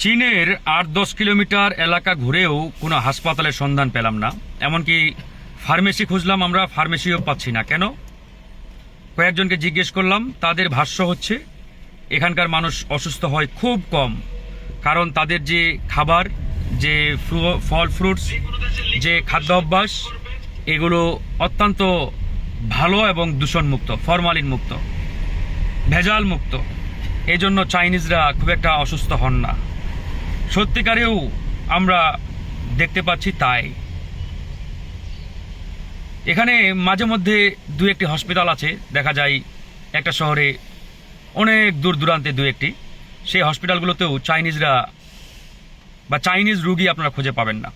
চীনের ৮-১০ কিলোমিটার এলাকা ঘুরেও কোনো হাসপাতালের সন্ধান পেলাম না। এমনকি ফার্মেসি খুঁজলাম, আমরা ফার্মেসিও পাচ্ছি না। কেন? কয়েকজনকে জিজ্ঞেস করলাম, তাদের ভাষ্য হচ্ছে এখানকার মানুষ অসুস্থ হয় খুব কম, কারণ তাদের যে খাবার, যে ফল ফ্রুটস, যে খাদ্য অভ্যাস, এগুলো অত্যন্ত ভালো এবং দূষণমুক্ত, ফরমালিন মুক্ত, ভেজাল মুক্ত। এই জন্য চাইনিজরা খুব একটা অসুস্থ হন না। সত্যিকারেও আমরা দেখতে পাচ্ছি তাই। এখানে মাঝে মধ্যে দু একটি হসপিটাল আছে, দেখা যায় একটা শহরে অনেক দূর দূরান্তে দু একটি, সেই হসপিটালগুলোতেও চাইনিজরা বা চাইনিজ রুগী আপনারা খুঁজে পাবেন না।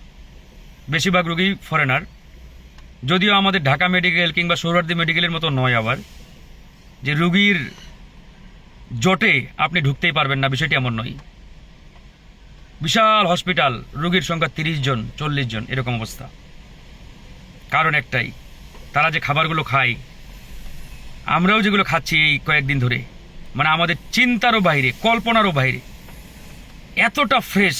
বেশিরভাগ রুগী ফরেনার, যদিও আমাদের ঢাকা মেডিকেল কিংবা সোহরাওয়ার্দী মেডিকেলের মতো নয় আবার, যে রুগীর জোটে আপনি ঢুকতেই পারবেন না, বিষয়টি এমন নয়। বিশাল হসপিটাল, রুগীর সংখ্যা 30 জন 40 জন এরকম অবস্থা। কারণ একটাই, তারা যে খাবারগুলো খায়, আমরাও যেগুলো খাচ্ছি এই কয়েকদিন ধরে, মানে আমাদের চিন্তারও বাইরে, কল্পনারও বাইরে, এতটা ফ্রেশ।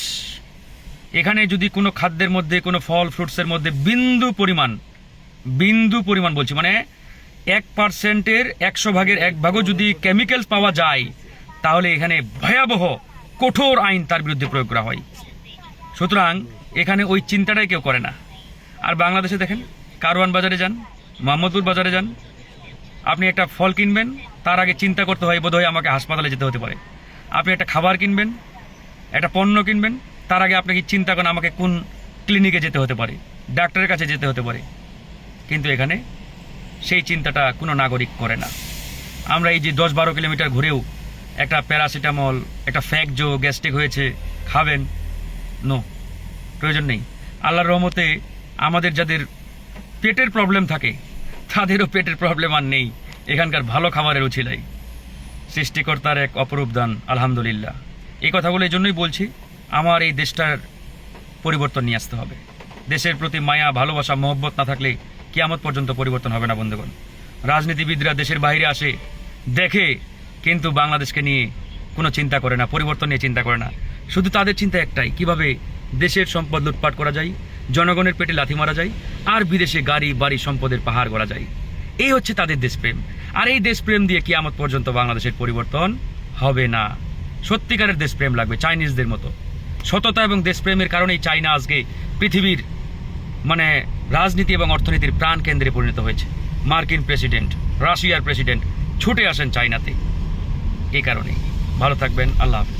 এখানে যদি কোনো খাদ্যের মধ্যে, কোনো ফল ফ্রুটসের মধ্যে বিন্দু পরিমাণ বলছি, মানে 1%-এর 100 ভাগের 1 ভাগও যদি কেমিক্যালস পাওয়া যায়, তাহলে এখানে ভয়াবহ কঠোর আইন তার বিরুদ্ধে প্রয়োগ করা হয়। সুতরাং এখানে ওই চিন্তাটাই কেউ করে না। আর বাংলাদেশে দেখেন, কারওয়ান বাজারে যান, মোহাম্মদপুর বাজারে যান, আপনি একটা ফল কিনবেন, তার আগে চিন্তা করতে হয় বোধহয় আমাকে হাসপাতালে যেতে হতে পারে। আপনি একটা খাবার কিনবেন, একটা পণ্য কিনবেন, তার আগে আপনাকে চিন্তা করেন আমাকে কোন ক্লিনিকে যেতে হতে পারে, ডাক্তারের কাছে যেতে হতে পারে। কিন্তু এখানে সেই চিন্তাটা কোনো নাগরিক করে না। আমরা এই যে 10-12 কিলোমিটার ঘুরেও একটা প্যারাসিটামল, একটা ফ্যাকজো, গ্যাস্ট্রিক হয়েছে, খাবেন, নো, প্রয়োজন নেই। আল্লাহর রহমতে আমাদের যাদের পেটের প্রবলেম থাকে, তাদেরও পেটের প্রবলেম আর নেই এখানকার ভালো খাবারের উছিলাই। সৃষ্টিকর্তার এক অপরূপ দান, আলহামদুলিল্লাহ। এই কথাগুলো এই জন্যই বলছি, আমার এই দেশটার পরিবর্তন নিয়ে আসতে হবে। দেশের প্রতি মায়া, ভালোবাসা, মহব্বত না থাকলে কিয়ামত পর্যন্ত পরিবর্তন হবে না বন্ধুগণ। রাজনীতিবিদরা দেশের বাইরে আসে, দেখে, কিন্তু বাংলাদেশকে নিয়ে কোনো চিন্তা করে না, পরিবর্তন নিয়ে চিন্তা করে না। শুধু তাদের চিন্তা একটাই, কিভাবে দেশের সম্পদ লুটপাট করা যায়, জনগণের পেটে লাথি মারা যায়, আর বিদেশে গাড়ি বাড়ি সম্পদের পাহাড় গড়া যায়। এই হচ্ছে তাদের দেশপ্রেম। আর এই দেশপ্রেম দিয়ে কিয়ামত পর্যন্ত বাংলাদেশের পরিবর্তন হবে না। সত্যিকারের দেশপ্রেম লাগবে চাইনিজদের মতো। সততা এবং দেশপ্রেমের কারণেই চাইনা আজকে পৃথিবীর মানে রাজনীতি এবং অর্থনীতির প্রাণ কেন্দ্রে পরিণত হয়েছে। মার্কিন প্রেসিডেন্ট, রাশিয়ার প্রেসিডেন্ট ছুটে আসেন চাইনাতে। এই কারণেই। ভালো থাকবেন, আল্লাহ হাফেজ।